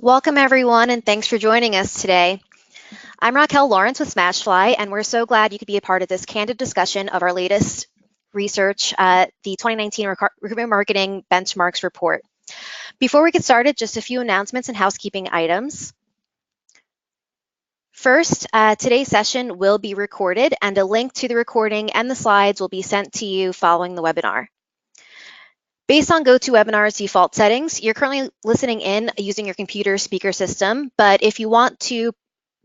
Welcome everyone, and thanks for joining us today. I'm Raquel Lawrence with SmashFly, and we're so glad you could be a part of this candid discussion of our latest research, the 2019 Recruitment Marketing Benchmarks Report. Before we get started, just a few announcements and housekeeping items. First, today's session will be recorded, and a link to the recording and the slides will be sent to you following the webinar. Based on GoToWebinar's default settings, you're currently listening in using your computer speaker system, but if you want to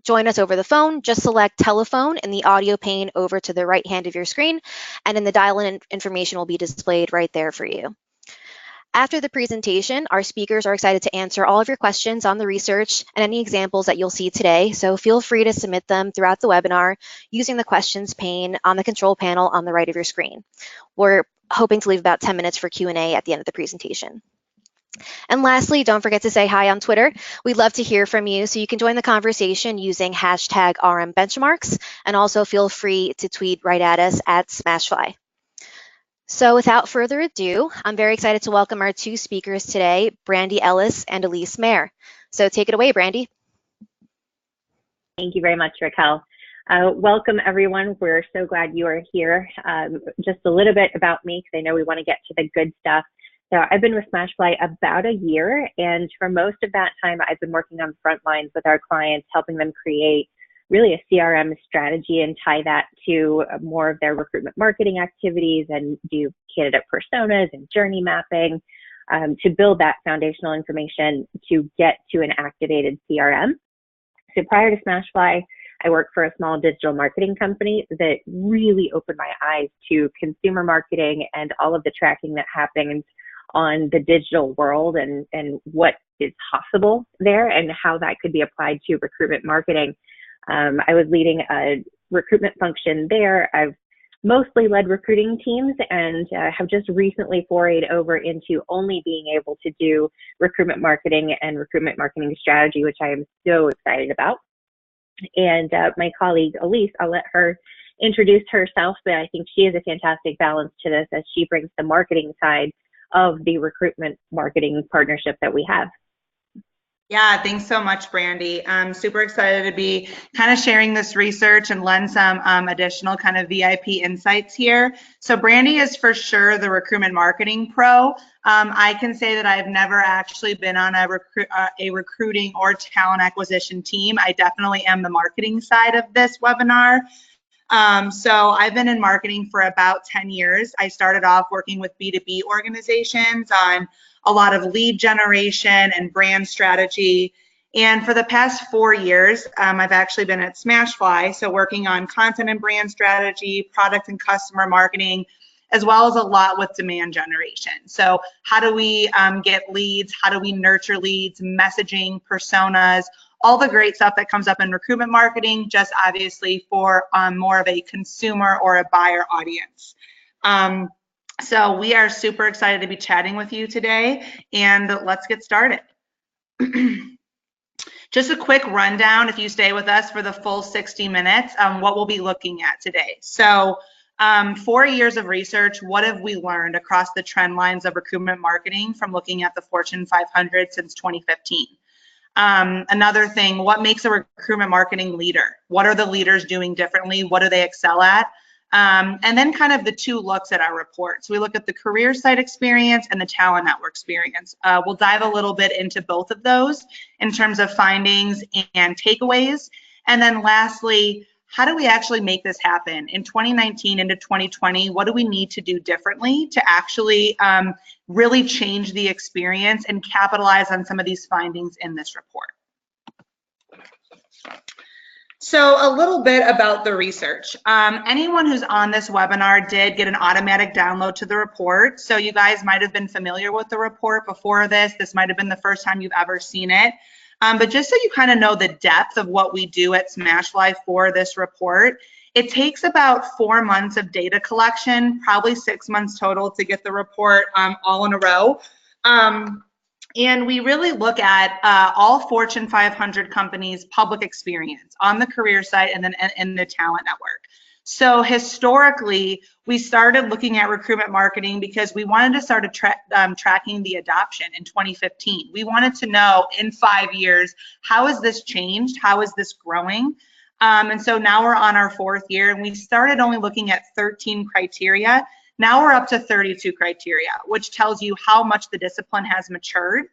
join us over the phone, just select telephone in the audio pane over to the right hand of your screen, and then the dial-in information will be displayed right there for you. After the presentation, our speakers are excited to answer all of your questions on the research and any examples that you'll see today, so feel free to submit them throughout the webinar using the questions pane on the control panel on the right of your screen. We're hoping to leave about 10 minutes for Q&A at the end of the presentation. And lastly, don't forget to say hi on Twitter. We'd love to hear from you, so you can join the conversation using hashtag #RMBenchmarks, and also feel free to tweet right at us at SmashFly. So without further ado, I'm very excited to welcome our two speakers today, Brandy Ellis and Elise Mayer. So take it away, Brandy. Thank you very much, Raquel. Welcome, everyone. We're so glad you are here. Just a little bit about me, because I know we want to get to the good stuff. So I've been with SmashFly about a year, and for most of that time, I've been working on the front lines with our clients, helping them create really a CRM strategy and tie that to more of their recruitment marketing activities and do candidate personas and journey mapping to build that foundational information to get to an activated CRM. So prior to SmashFly, I worked for a small digital marketing company that really opened my eyes to consumer marketing and all of the tracking that happens on the digital world and what is possible there and how that could be applied to recruitment marketing. I was leading a recruitment function there. I've mostly led recruiting teams and have just recently forayed over into only being able to do recruitment marketing and recruitment marketing strategy, which I am so excited about. And my colleague Elise, I'll let her introduce herself, but I think she is a fantastic balance to this as she brings the marketing side of the recruitment marketing partnership that we have. Yeah, thanks so much, Brandy. I'm super excited to be kind of sharing this research and lend some additional kind of VIP insights here. So Brandy is for sure the recruitment marketing pro. I can say that I've never actually been on a recruiting or talent acquisition team. I definitely am the marketing side of this webinar. So I've been in marketing for about 10 years. I started off working with B2B organizations on a lot of lead generation and brand strategy. And for the past 4 years, I've actually been at SmashFly, so working on content and brand strategy, product and customer marketing, as well as a lot with demand generation. So how do we get leads? How do we nurture leads, messaging, personas, all the great stuff that comes up in recruitment marketing, just obviously for more of a consumer or a buyer audience. So we are super excited to be chatting with you today, and let's get started. Just a quick rundown, if you stay with us for the full 60 minutes, what we'll be looking at today. So 4 years of research, what have we learned across the trend lines of recruitment marketing from looking at the Fortune 500 since 2015? Another thing, what makes a recruitment marketing leader? What are the leaders doing differently? What do they excel at? And then kind of the two looks at our report. So we look at the career site experience and the talent network experience. We'll dive a little bit into both of those in terms of findings and takeaways. And then lastly, how do we actually make this happen? In 2019 into 2020, what do we need to do differently to actually really change the experience and capitalize on some of these findings in this report? So a little bit about the research. Anyone who's on this webinar did get an automatic download to the report. So you guys might have been familiar with the report before this. This might have been the first time you've ever seen it. But just so you kind of know the depth of what we do at SmashFly for this report, it takes about 4 months of data collection, probably 6 months total to get the report all in a row. And we really look at all Fortune 500 companies' public experience on the career site and then in the talent network. So historically, we started looking at recruitment marketing because we wanted to start tracking the adoption in 2015. We wanted to know in 5 years, how has this changed? How is this growing? And so now we're on our 4th year, and we started only looking at 13 criteria. Now we're up to 32 criteria, which tells you how much the discipline has matured.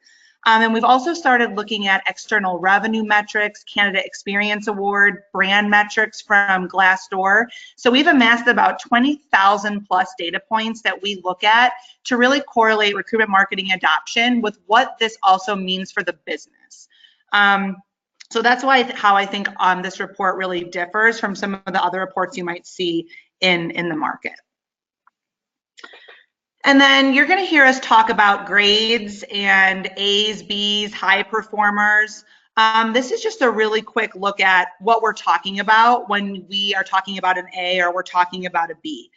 And we've also started looking at external revenue metrics, candidate experience award, brand metrics from Glassdoor. So we've amassed about 20,000 plus data points that we look at to really correlate recruitment marketing adoption with what this also means for the business. So that's how I think this report really differs from some of the other reports you might see in the market. And then you're going to hear us talk about grades and A's, B's, high performers. This is just a really quick look at what we're talking about when we are talking about an A or we're talking about a B.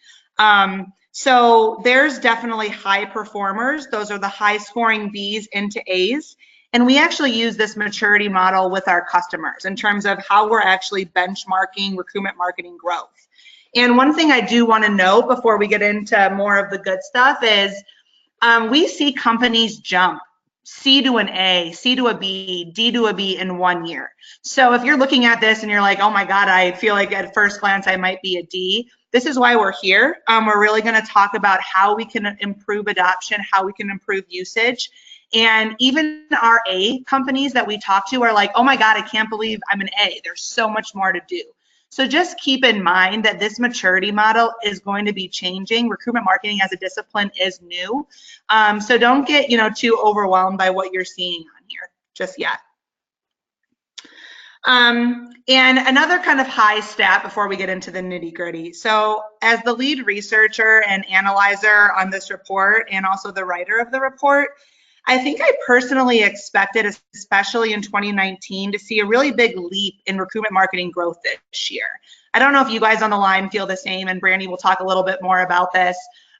So there's definitely high performers. Those are the high scoring B's into A's. And we actually use this maturity model with our customers in terms of how we're actually benchmarking recruitment marketing growth. And one thing I do want to note before we get into more of the good stuff is we see companies jump C to an A, C to a B, D to a B in 1 year. So if you're looking at this and you're like, oh my God, I feel like at first glance I might be a D, this is why we're here. We're really going to talk about how we can improve adoption, how we can improve usage. And even our A companies that we talk to are like, oh my God, I can't believe I'm an A. There's so much more to do. So just keep in mind that this maturity model is going to be changing. Recruitment marketing as a discipline is new. So don't get too overwhelmed by what you're seeing on here just yet. And another kind of high stat before we get into the nitty gritty. So as the lead researcher and analyzer on this report and also the writer of the report, I think I personally expected, especially in 2019, to see a really big leap in recruitment marketing growth this year. I don't know if you guys on the line feel the same, and Brandy will talk a little bit more about this.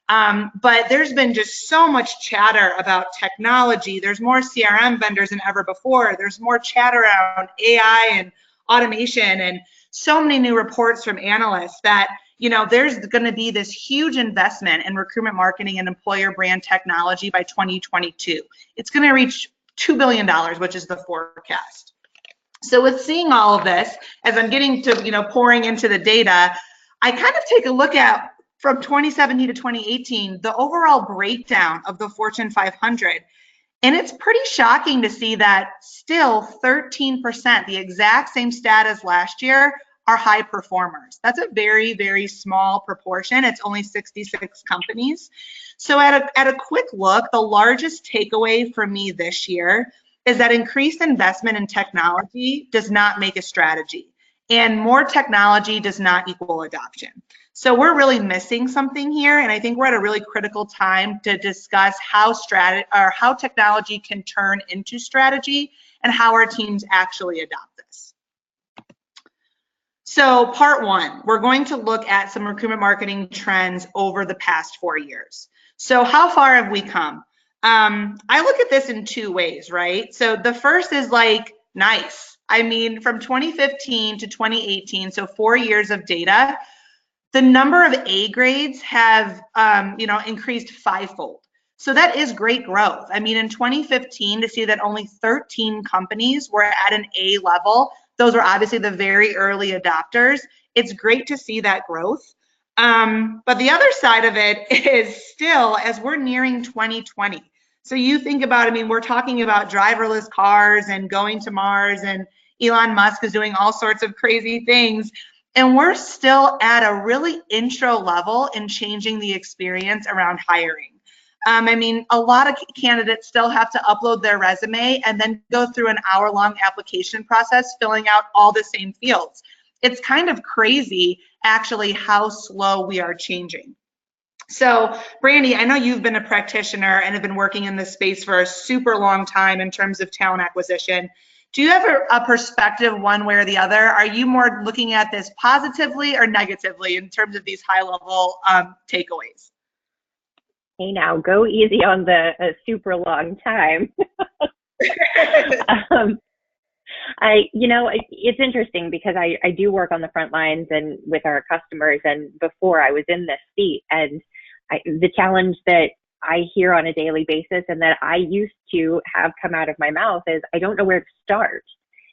But there's been just so much chatter about technology. There's more CRM vendors than ever before. There's more chatter around AI and automation and so many new reports from analysts that there's going to be this huge investment in recruitment marketing and employer brand technology by 2022. It's going to reach $2 billion, which is the forecast. So with seeing all of this, as I'm getting to, pouring into the data, I kind of take a look at from 2017 to 2018, the overall breakdown of the Fortune 500. And it's pretty shocking to see that still 13%, the exact same stat as last year, are high performers. That's a very, very small proportion. It's only 66 companies. So at a quick look, the largest takeaway for me this year is that increased investment in technology does not make a strategy, and more technology does not equal adoption. So we're really missing something here, and I think we're at a really critical time to discuss how technology can turn into strategy and how our teams actually adopt this. So part one, we're going to look at some recruitment marketing trends over the past 4 years. So how far have we come? I look at this in 2 ways, right? So the first is like, nice. I mean, from 2015 to 2018, so 4 years of data, the number of A grades have, increased 5-fold. So that is great growth. I mean, in 2015, to see that only 13 companies were at an A level, those were obviously the very early adopters. It's great to see that growth. But the other side of it is still, as we're nearing 2020. So you think about, I mean, we're talking about driverless cars and going to Mars, and Elon Musk is doing all sorts of crazy things. And we're still at a really intro level in changing the experience around hiring. I mean, a lot of candidates still have to upload their resume and then go through an hour-long application process filling out all the same fields. It's kind of crazy, actually, how slow we are changing. So, Brandy, I know you've been a practitioner and have been working in this space for a super long time in terms of talent acquisition. Do you have a perspective one way or the other? Are you more looking at this positively or negatively in terms of these high-level takeaways? Hey, now go easy on the super long time. It's interesting because I do work on the front lines and with our customers, and before I was in this seat, and the challenge that I hear on a daily basis and that I used to have come out of my mouth is I don't know where to start.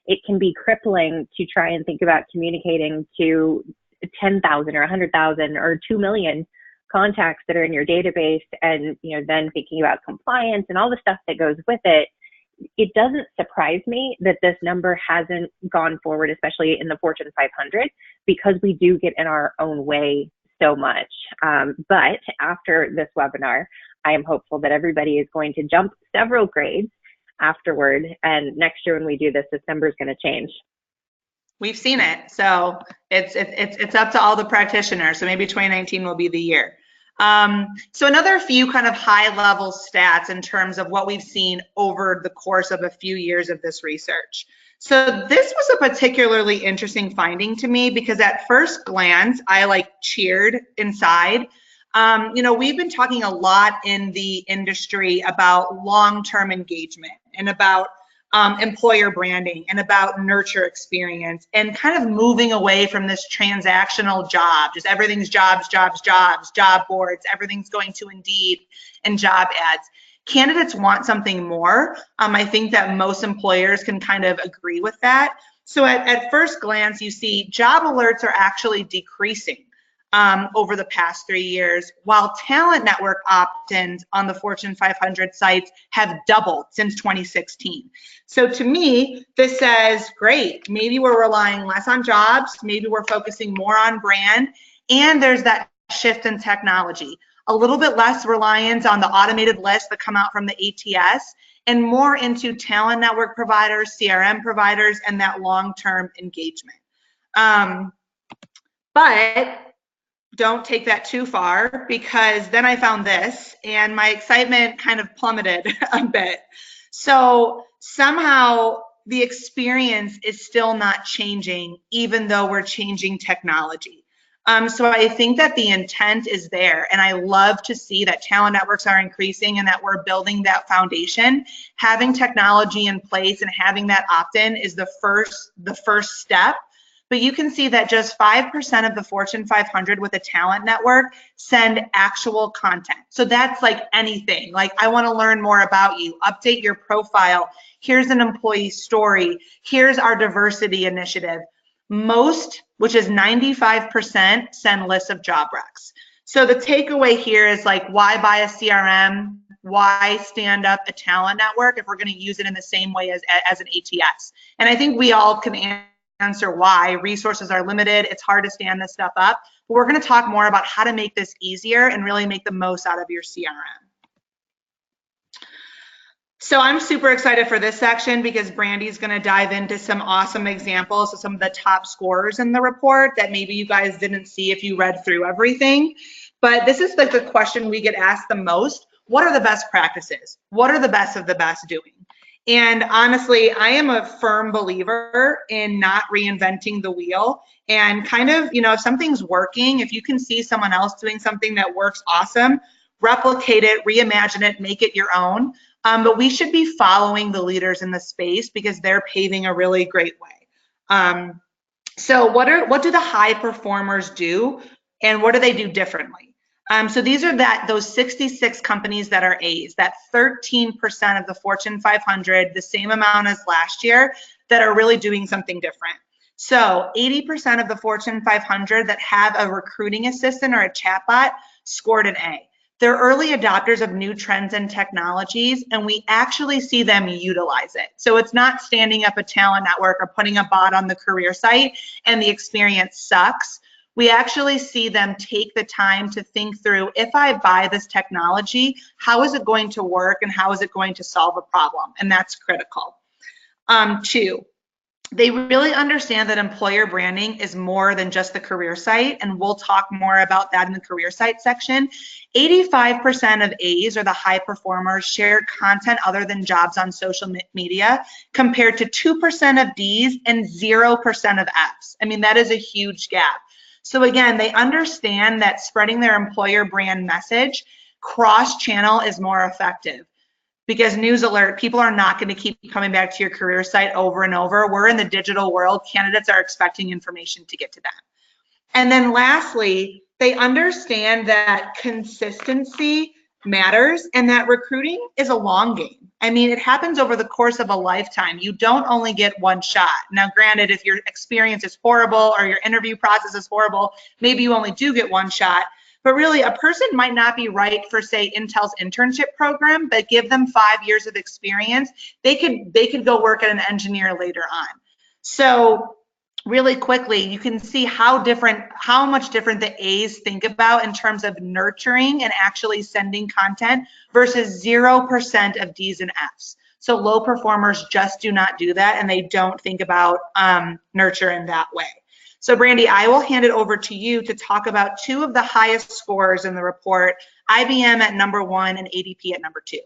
It can be crippling to try and think about communicating to 10,000 or 100,000 or 2 million contacts that are in your database, and then thinking about compliance and all the stuff that goes with it. It doesn't surprise me that this number hasn't gone forward, especially in the Fortune 500, because we do get in our own way so much. But after this webinar, I am hopeful that everybody is going to jump several grades afterward. And next year when we do this, this number is going to change. We've seen it. So it's up to all the practitioners. So maybe 2019 will be the year. So another few kind of high level stats in terms of what we've seen over the course of a few years of this research. So this was a particularly interesting finding to me because at first glance, I cheered inside. We've been talking a lot in the industry about long-term engagement and about employer branding and about nurture experience and kind of moving away from this transactional job, just everything's jobs, job boards, everything's going to Indeed and job ads. Candidates want something more. I think that most employers can kind of agree with that. So at first glance, you see job alerts are actually decreasing over the past 3 years, while talent network opt-ins on the Fortune 500 sites have doubled since 2016. So to me, this says, great, maybe we're relying less on jobs, maybe we're focusing more on brand, and there's that shift in technology. A little bit less reliance on the automated lists that come out from the ATS, and more into talent network providers, CRM providers, and that long-term engagement. But don't take that too far, because then I found this and my excitement kind of plummeted a bit. So somehow the experience is still not changing, even though we're changing technology. So I think that the intent is there, and I love to see that talent networks are increasing and that we're building that foundation. Having technology in place and having that opt-in is the first step. But you can see that just 5% of the Fortune 500 with a talent network send actual content. So that's like anything, like I want to learn more about you, update your profile, here's an employee story, here's our diversity initiative. Most, which is 95%, send lists of job recs. So the takeaway here is why buy a CRM? Why stand up a talent network if we're going to use it in the same way as an ATS? And I think we all can answer why. Resources are limited. It's hard to stand this stuff up. But we're going to talk more about how to make this easier and really make the most out of your CRM. So I'm super excited for this section because Brandy's going to dive into some awesome examples of some of the top scorers in the report that maybe you guys didn't see if you read through everything. But this is the question we get asked the most. What are the best practices? What are the best of the best doing? And honestly, I am a firm believer in not reinventing the wheel, and kind of, if something's working, if you can see someone else doing something that works awesome, replicate it, reimagine it, make it your own. But we should be following the leaders in the space because they're paving a really great way. So what do the high performers do, and what do they do differently? So these are those 66 companies that are A's, that 13% of the Fortune 500, the same amount as last year, that are really doing something different. So 80% of the Fortune 500 that have a recruiting assistant or a chatbot scored an A. They're early adopters of new trends and technologies, and we actually see them utilize it. So it's not standing up a talent network or putting a bot on the career site and the experience sucks. We actually see them take the time to think through, if I buy this technology, how is it going to work and how is it going to solve a problem? And that's critical. 2, they really understand that employer branding is more than just the career site, and we'll talk more about that in the career site section. 85% of A's, or the high performers, share content other than jobs on social media, compared to 2% of D's and 0% of F's. I mean, that is a huge gap. So again, they understand that spreading their employer brand message cross-channel is more effective. because news alert, people are not going to keep coming back to your career site over and over. We're in the digital world. Candidates are expecting information to get to them. And then lastly, they understand that consistency matters and that recruiting is a long game. I mean, it happens over the course of a lifetime. You don't only get one shot. Now, granted, if your experience is horrible or your interview process is horrible, maybe you only do get one shot. But really, a person might not be right for, say, Intel's internship program, but give them 5 years of experience. They could go work at an engineer later on. So really quickly, you can see how much different the A's think about in terms of nurturing and actually sending content versus 0% of D's and F's. So low performers just do not do that, and they don't think about nurture in that way. So Brandy, I will hand it over to you to talk about 2 of the highest scores in the report, IBM at number 1 and ADP at number 2.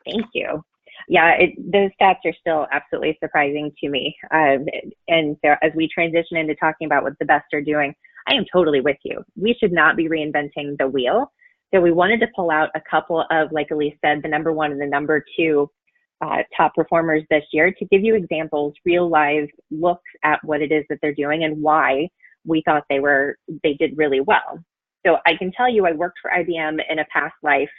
Thank you. Yeah, those stats are still absolutely surprising to me. And so as we transition into talking about what the best are doing, I am totally with you. We should not be reinventing the wheel. So we wanted to pull out a couple of, like Elise said, the number 1 and the number 2 top performers this year to give you examples, real live looks at what it is that they're doing and why we thought they did really well. So I can tell you I worked for IBM in a past life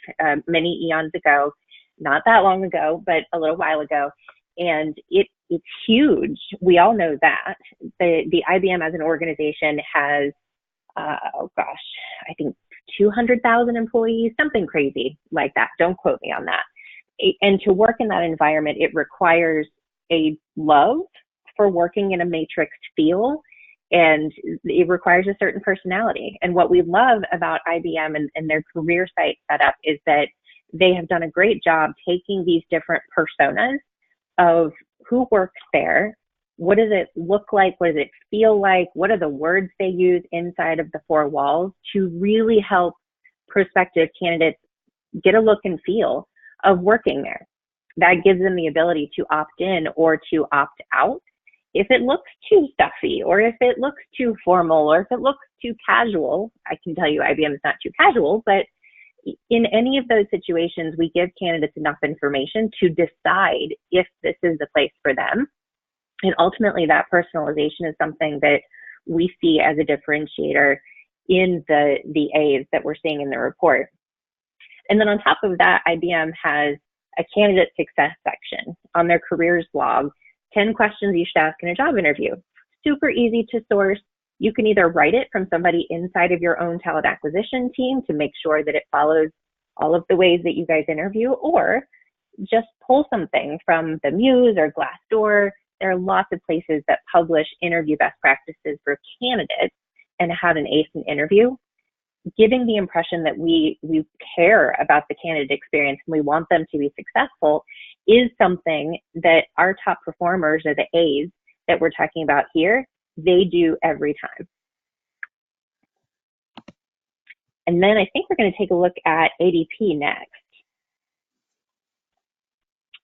many eons ago. Not that long ago, but a little while ago. And it's huge. We all know that. The IBM as an organization has, I think 200,000 employees, something crazy like that. Don't quote me on that. And to work in that environment, it requires a love for working in a matrix feel, and it requires a certain personality. And what we love about IBM and their career site setup is that they have done a great job taking these different personas of who works there, what does it look like, what does it feel like, what are the words they use inside of the 4 walls to really help prospective candidates get a look and feel of working there. That gives them the ability to opt in or to opt out if it looks too stuffy, or if it looks too formal, or if it looks too casual. I can tell you IBM is not too casual, but in any of those situations, we give candidates enough information to decide if this is the place for them. And ultimately, that personalization is something that we see as a differentiator in the A's that we're seeing in the report. And then on top of that, IBM has a candidate success section on their careers blog, 10 questions you should ask in a job interview. Super easy to source. You can either write it from somebody inside of your own talent acquisition team to make sure that it follows all of the ways that you guys interview, or just pull something from the Muse or Glassdoor. There are lots of places that publish interview best practices for candidates and how to ace an interview, giving the impression that we care about the candidate experience and we want them to be successful is something that our top performers, or the A's that we're talking about here, they do every time. And then I think we're going to take a look at ADP next.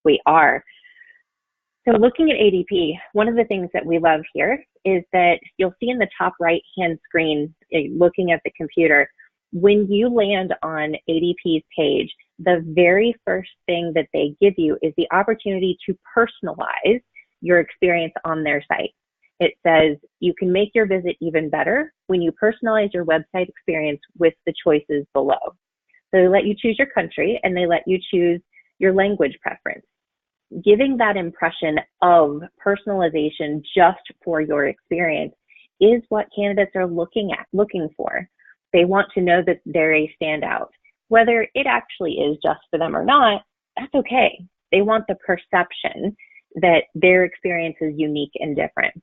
We are. So looking at ADP, one of the things that we love here is that you'll see in the top right-hand screen, looking at the computer, when you land on ADP's page, the very first thing that they give you is the opportunity to personalize your experience on their site. It says you can make your visit even better when you personalize your website experience with the choices below. So they let you choose your country and they let you choose your language preference. Giving that impression of personalization just for your experience is what candidates are looking for. They want to know that they're a standout. Whether it actually is just for them or not, that's okay. They want the perception that their experience is unique and different.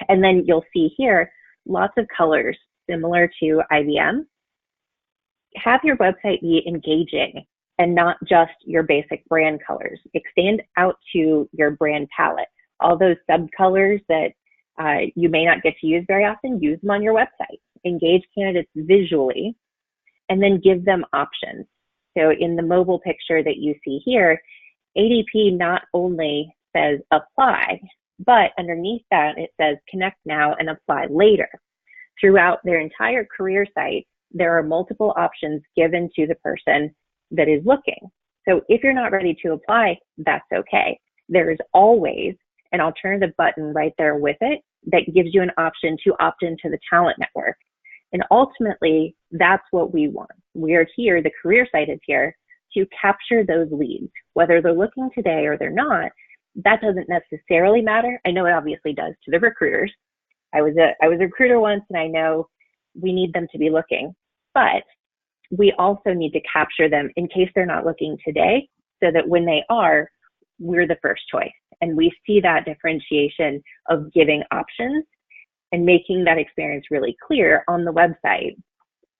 And then you'll see here, lots of colors similar to IBM. Have your website be engaging and not just your basic brand colors. Extend out to your brand palette. All those subcolors that you may not get to use very often, use them on your website. Engage candidates visually, and then give them options. So in the mobile picture that you see here, ADP not only says apply, but underneath that it says connect now and apply later. Throughout their entire career site, there are multiple options given to the person that is looking. So if you're not ready to apply, that's okay. There is always an alternative button right there with it that gives you an option to opt into the talent network. And ultimately, that's what we want. We are here, the career site is here to capture those leads. Whether they're looking today or they're not, that doesn't necessarily matter. I know it obviously does to the recruiters. I was a recruiter once, and I know we need them to be looking, but we also need to capture them in case they're not looking today, so that when they are, we're the first choice. And we see that differentiation of giving options and making that experience really clear on the website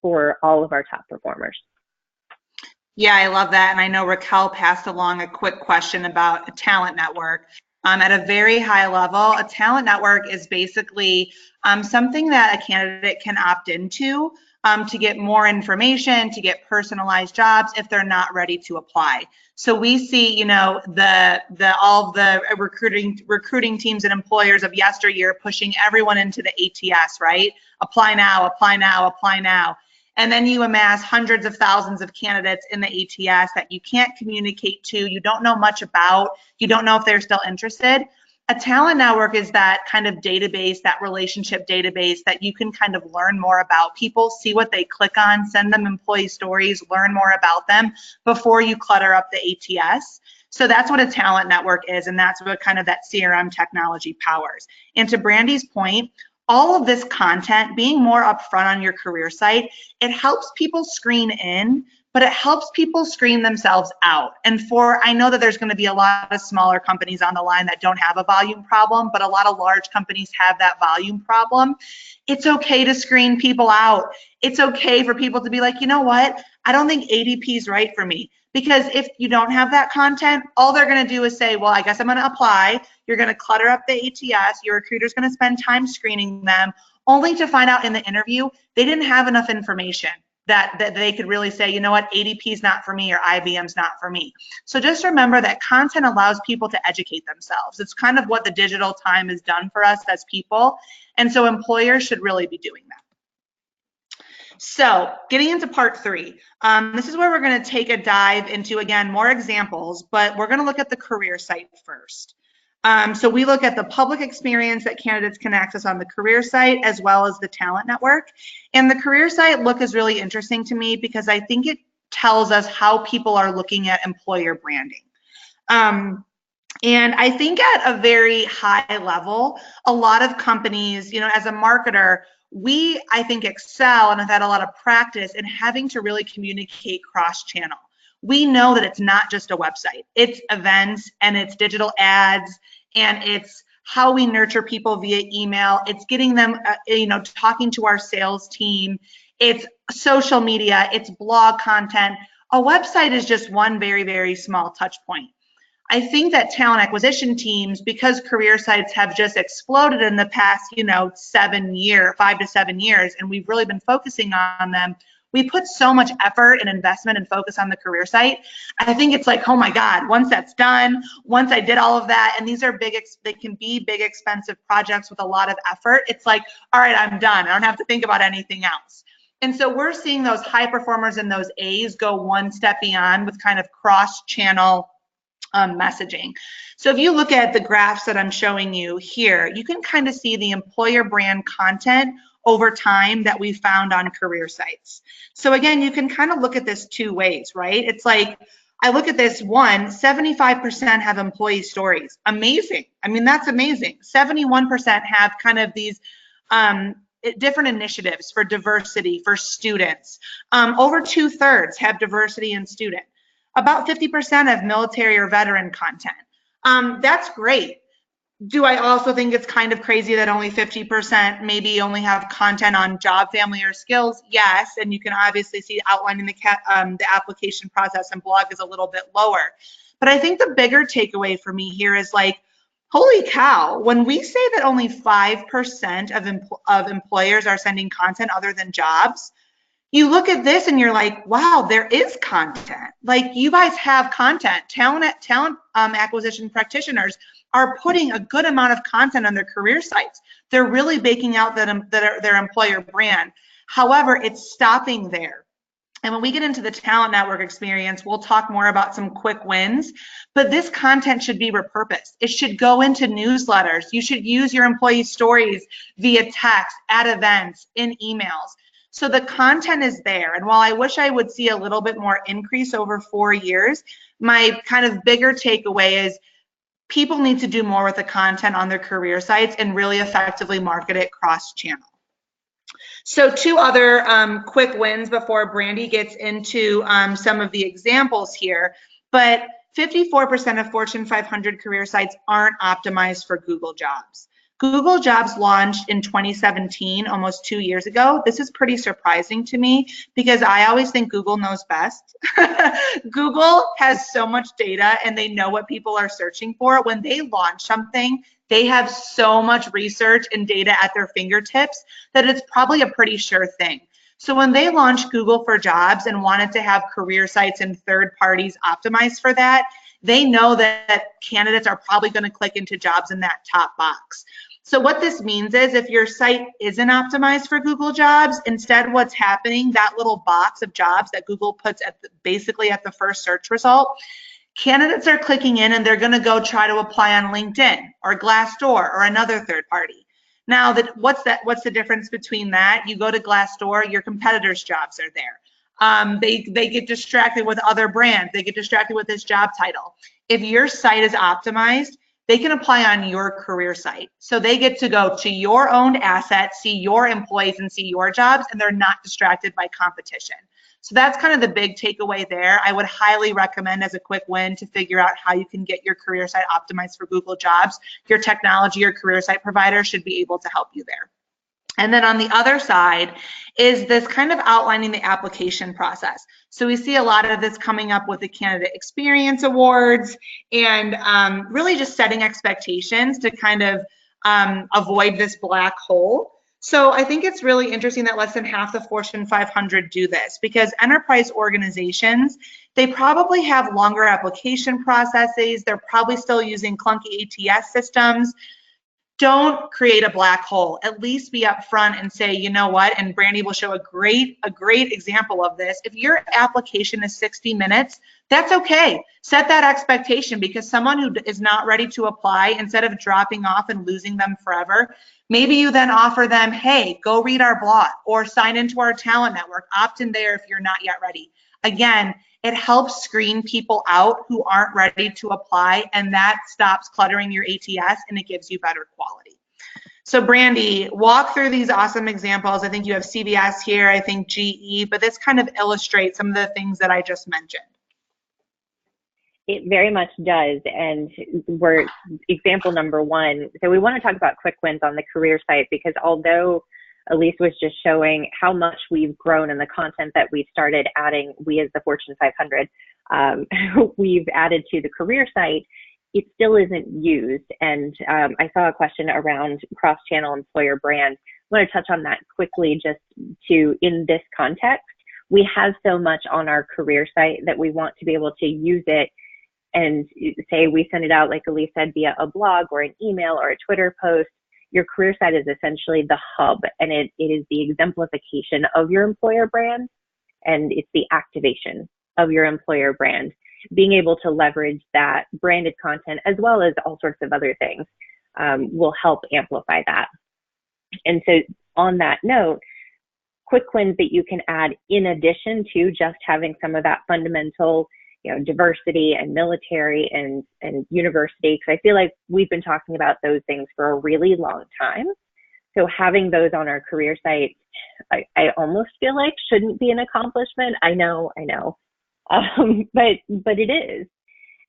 for all of our top performers. Yeah, I love that. And I know Raquel passed along a quick question about a talent network. At a very high level, a talent network is basically something that a candidate can opt into to get more information, to get personalized jobs if they're not ready to apply. So we see, all of the recruiting teams and employers of yesteryear pushing everyone into the ATS, right? Apply now, apply now, apply now. And then you amass hundreds of thousands of candidates in the ATS that you can't communicate to, you don't know much about, you don't know if they're still interested. A talent network is that kind of database, that relationship database that you can kind of learn more about people, see what they click on, send them employee stories, learn more about them before you clutter up the ATS. So that's what a talent network is, and that's what kind of that CRM technology powers. And to Brandy's point, all of this content, being more upfront on your career site, it helps people screen in, but it helps people screen themselves out. And I know that there's going to be a lot of smaller companies on the line that don't have a volume problem, but a lot of large companies have that volume problem. It's okay to screen people out. It's okay for people to be like, you know what? I don't think ADP is right for me. Because if you don't have that content, all they're going to do is say, well, I guess I'm going to apply. You're going to clutter up the ATS. Your recruiter's going to spend time screening them, only to find out in the interview they didn't have enough information that they could really say, you know what, ADP is not for me or IBM's not for me. So just remember that content allows people to educate themselves. It's kind of what the digital time has done for us as people. And so employers should really be doing that. So getting into part 3, this is where we're going to take a dive into, again, more examples, but we're going to look at the career site first. So we look at the public experience that candidates can access on the career site as well as the talent network. And the career site look is really interesting to me because I think it tells us how people are looking at employer branding. And I think at a very high level, a lot of companies, as a marketer, I think, excel and have had a lot of practice in having to really communicate cross-channel. We know that it's not just a website. It's events and it's digital ads and it's how we nurture people via email. It's getting them, talking to our sales team. It's social media. It's blog content. A website is just one very, very small touch point. I think that talent acquisition teams, because career sites have just exploded in the past, 5 to 7 years, and we've really been focusing on them, we put so much effort and investment and focus on the career site. I think it's like, oh my God, once that's done, once I did all of that, and these are they can be big, expensive projects with a lot of effort. It's like, all right, I'm done. I don't have to think about anything else. And so we're seeing those high performers and those A's go one step beyond with kind of cross-channel messaging. So if you look at the graphs that I'm showing you here, you can kind of see the employer brand content over time that we found on career sites. So again, you can kind of look at this 2 ways, right? It's like, I look at this 75% have employee stories. Amazing. I mean, that's amazing. 71% have kind of these different initiatives for diversity for students. Over 2/3 have diversity in student. About 50% have military or veteran content. That's great. Do I also think it's kind of crazy that only 50% maybe only have content on job, family, or skills? Yes, and you can obviously see outlining the application process and blog is a little bit lower. But I think the bigger takeaway for me here is like, holy cow, when we say that only 5% of employers are sending content other than jobs, you look at this and you're like, wow, there is content. Like, you guys have content. Talent acquisition practitioners are putting a good amount of content on their career sites. They're really baking out their employer brand. However, it's stopping there. And when we get into the talent network experience, we'll talk more about some quick wins, but this content should be repurposed. It should go into newsletters. You should use your employee stories via text, at events, in emails. So the content is there. And while I wish I would see a little bit more increase over 4 years, my kind of bigger takeaway is people need to do more with the content on their career sites and really effectively market it cross-channel. So 2 other quick wins before Brandy gets into some of the examples here, but 54% of Fortune 500 career sites aren't optimized for Google Jobs. Google Jobs launched in 2017, almost 2 years ago. This is pretty surprising to me because I always think Google knows best. Google has so much data and they know what people are searching for. When they launch something, they have so much research and data at their fingertips that it's probably a pretty sure thing. So when they launched Google for Jobs and wanted to have career sites and third parties optimized for that, they know that candidates are probably going to click into jobs in that top box. So what this means is if your site isn't optimized for Google Jobs, instead what's happening, that little box of jobs that Google puts at basically at the first search result, candidates are clicking in and they're going to go try to apply on LinkedIn or Glassdoor or another third party. Now, what's the difference between that? You go to Glassdoor, your competitors' jobs are there. They get distracted with other brands. They get distracted with this job title. If your site is optimized, they can apply on your career site. So they get to go to your owned assets, see your employees and see your jobs, and they're not distracted by competition. So that's kind of the big takeaway there. I would highly recommend as a quick win to figure out how you can get your career site optimized for Google Jobs. Your technology or career site provider should be able to help you there. And then on the other side is this kind of outlining the application process. So we see a lot of this coming up with the Candidate Experience Awards and really just setting expectations to kind of avoid this black hole. So I think it's really interesting that less than half the Fortune 500 do this because enterprise organizations, they probably have longer application processes. They're probably still using clunky ATS systems. Don't create a black hole. At least be upfront and say, you know what, and Brandy will show a great example of this. If your application is 60 minutes, that's okay. Set that expectation because someone who is not ready to apply, instead of dropping off and losing them forever, maybe you then offer them, hey, go read our blog or sign into our talent network, opt in there if you're not yet ready. Again, it helps screen people out who aren't ready to apply, and that stops cluttering your ATS and it gives you better quality. So Brandy, walk through these awesome examples. I think you have CVS here, I think GE, but this kind of illustrates some of the things that I just mentioned. It very much does, and we're example number 1. So we want to talk about quick wins on the career site because although Elise was just showing how much we've grown in the content that we've started adding, we as the Fortune 500, we've added to the career site, it still isn't used. And I saw a question around cross-channel employer brand. I want to touch on that quickly just to, in this context, we have so much on our career site that we want to be able to use it and say we send it out, like Elise said, via a blog or an email or a Twitter post. Your career site is essentially the hub, and it is the exemplification of your employer brand, and it's the activation of your employer brand. Being able to leverage that branded content as well as all sorts of other things will help amplify that. And so on that note, quick wins that you can add in addition to just having some of that fundamental, diversity and military and university, because I feel like we've been talking about those things for a really long time. So having those on our career site, I almost feel like shouldn't be an accomplishment. I know, but it is.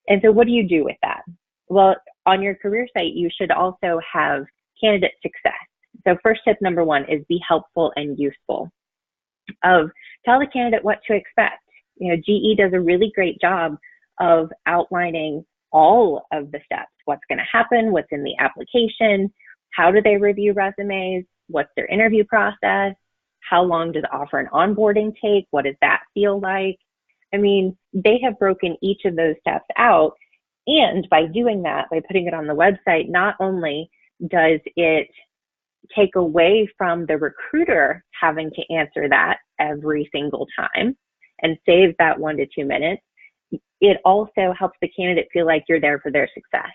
And so what do you do with that? Well, on your career site, you should also have candidate success. So first tip number 1 is be helpful and useful. Tell the candidate what to expect. GE does a really great job of outlining all of the steps, what's going to happen, what's in the application, how do they review resumes, what's their interview process, how long does offer and onboarding take, what does that feel like? I mean, they have broken each of those steps out, and by doing that, by putting it on the website, not only does it take away from the recruiter having to answer that every single time, and saves that 1 to 2 minutes, it also helps the candidate feel like you're there for their success.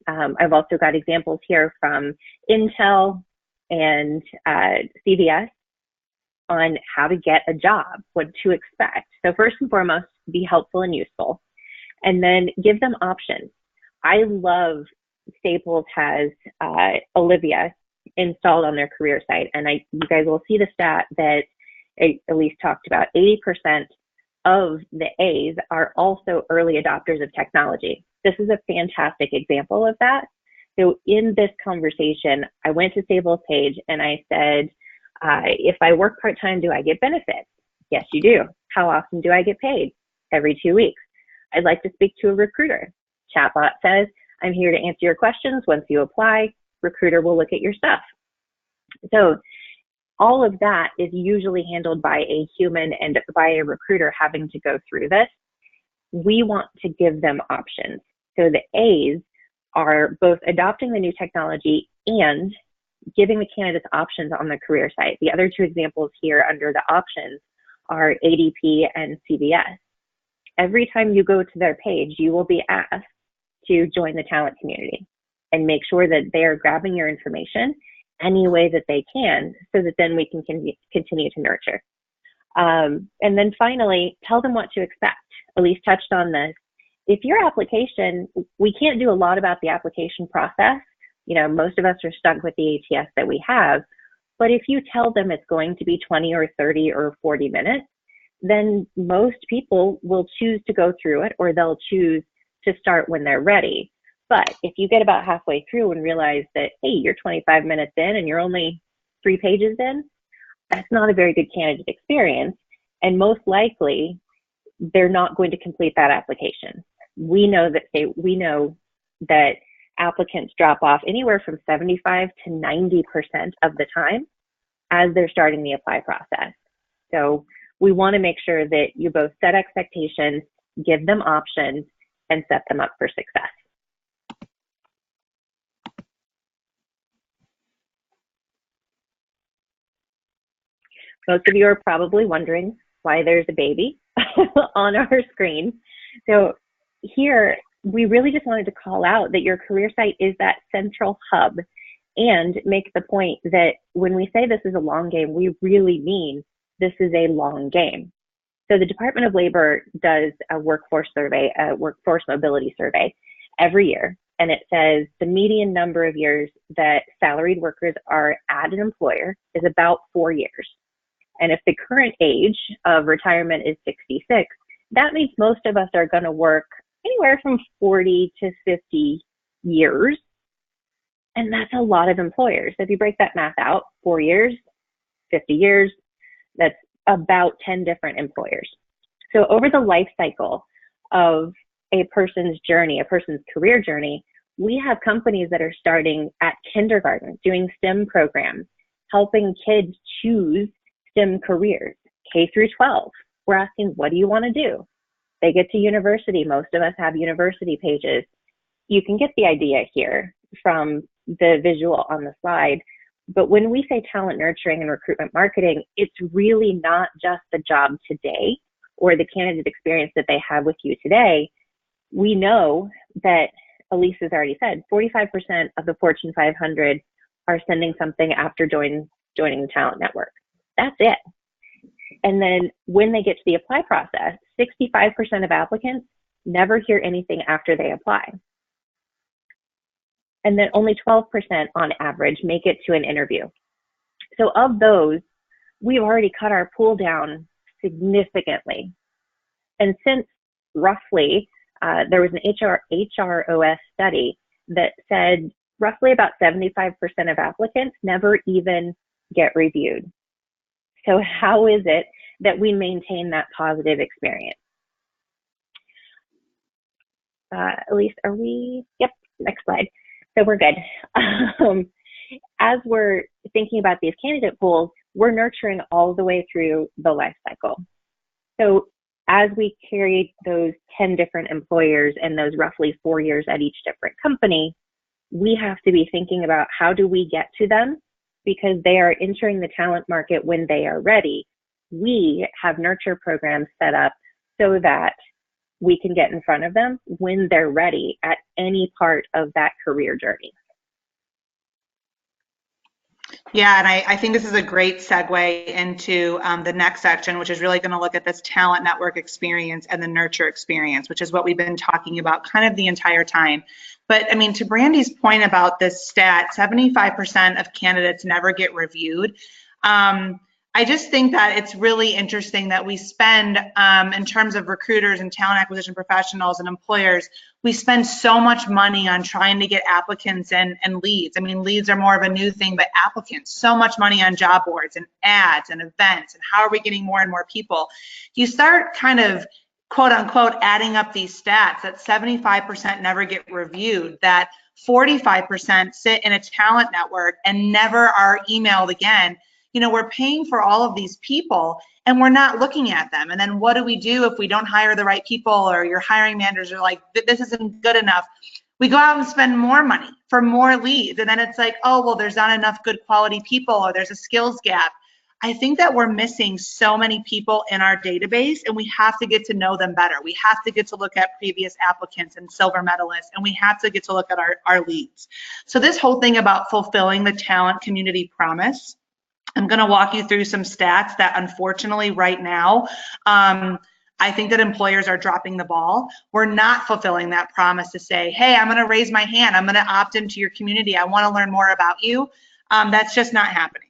I've also got examples here from Intel and CVS on how to get a job, what to expect. So first and foremost, be helpful and useful, and then give them options. I love Staples has Olivia installed on their career site, and you guys will see the stat that Elise talked about. 80% of the A's are also early adopters of technology. This is a fantastic example of that. So in this conversation, I went to Staples' page and I said, if I work part-time, do I get benefits? Yes, you do. How often do I get paid? Every 2 weeks. I'd like to speak to a recruiter. Chatbot says, I'm here to answer your questions. Once you apply, recruiter will look at your stuff. So all of that is usually handled by a human and by a recruiter having to go through this. We want to give them options. So the A's are both adopting the new technology and giving the candidates options on the career site. The other two examples here under the options are ADP and CVS. Every time you go to their page, you will be asked to join the talent community and make sure that they are grabbing your information any way that they can, so that then we can continue to nurture. And then finally, tell them what to expect. Elise touched on this. If your application, we can't do a lot about the application process. You know, most of us are stuck with the ATS that we have. But if you tell them it's going to be 20 or 30 or 40 minutes, then most people will choose to go through it, or they'll choose to start when they're ready. But if you get about halfway through and realize that, hey, you're 25 minutes in and you're only 3 pages in, that's not a very good candidate experience. And most likely, they're not going to complete that application. We know that applicants drop off anywhere from 75 to 90% of the time as they're starting the apply process. So we want to make sure that you both set expectations, give them options, and set them up for success. Most of you are probably wondering why there's a baby on our screen. So here, we really just wanted to call out that your career site is that central hub, and make the point that when we say this is a long game, we really mean this is a long game. So the Department of Labor does a workforce survey, a workforce mobility survey every year. And it says the median number of years that salaried workers are at an employer is about 4 years. And if the current age of retirement is 66, that means most of us are going to work anywhere from 40 to 50 years. And that's a lot of employers. So if you break that math out, 4 years, 50 years, that's about 10 different employers. So over the life cycle of a person's journey, a person's career journey, we have companies that are starting at kindergarten, doing STEM programs, helping kids choose STEM careers. K through 12, we're asking, what do you want to do? They get to university. Most of us have university pages. You can get the idea here from the visual on the slide. But when we say talent nurturing and recruitment marketing, it's really not just the job today or the candidate experience that they have with you today. We know that, Elise has already said, 45% of the Fortune 500 are sending something after joining the talent network. That's it. And then when they get to the apply process, 65% of applicants never hear anything after they apply. And then only 12% on average make it to an interview. So of those, we've already cut our pool down significantly. And since roughly, there was an HROS study that said roughly about 75% of applicants never even get reviewed. So how is it that we maintain that positive experience? Elise, are we? Yep, next slide. So we're good. As we're thinking about these candidate pools, we're nurturing all the way through the life cycle. So as we carry those 10 different employers and those roughly 4 years at each different company, we have to be thinking about how do we get to them, because they are entering the talent market when they are ready. We have nurture programs set up so that we can get in front of them when they're ready at any part of that career journey. Yeah, and I think this is a great segue into the next section, which is really going to look at this talent network experience and the nurture experience, which is what we've been talking about kind of the entire time. But I mean, to Brandy's point about this stat, 75% of candidates never get reviewed. I just think that it's really interesting that we spend, in terms of recruiters and talent acquisition professionals and employers, we spend so much money on trying to get applicants and leads. I mean, leads are more of a new thing, but applicants, so much money on job boards and ads and events, and how are we getting more and more people? You start kind of, quote unquote, adding up these stats that 75% never get reviewed, that 45% sit in a talent network and never are emailed again. You know, we're paying for all of these people and we're not looking at them. And then what do we do if we don't hire the right people, or your hiring managers are like, this isn't good enough? We go out and spend more money for more leads. And then it's like, oh, well, there's not enough good quality people, or there's a skills gap. I think that we're missing so many people in our database, and we have to get to know them better. We have to get to look at previous applicants and silver medalists, and we have to get to look at our leads. So this whole thing about fulfilling the talent community promise, I'm going to walk you through some stats that unfortunately right now, I think that employers are dropping the ball. We're not fulfilling that promise to say, hey, I'm going to raise my hand. I'm going to opt into your community. I want to learn more about you. That's just not happening.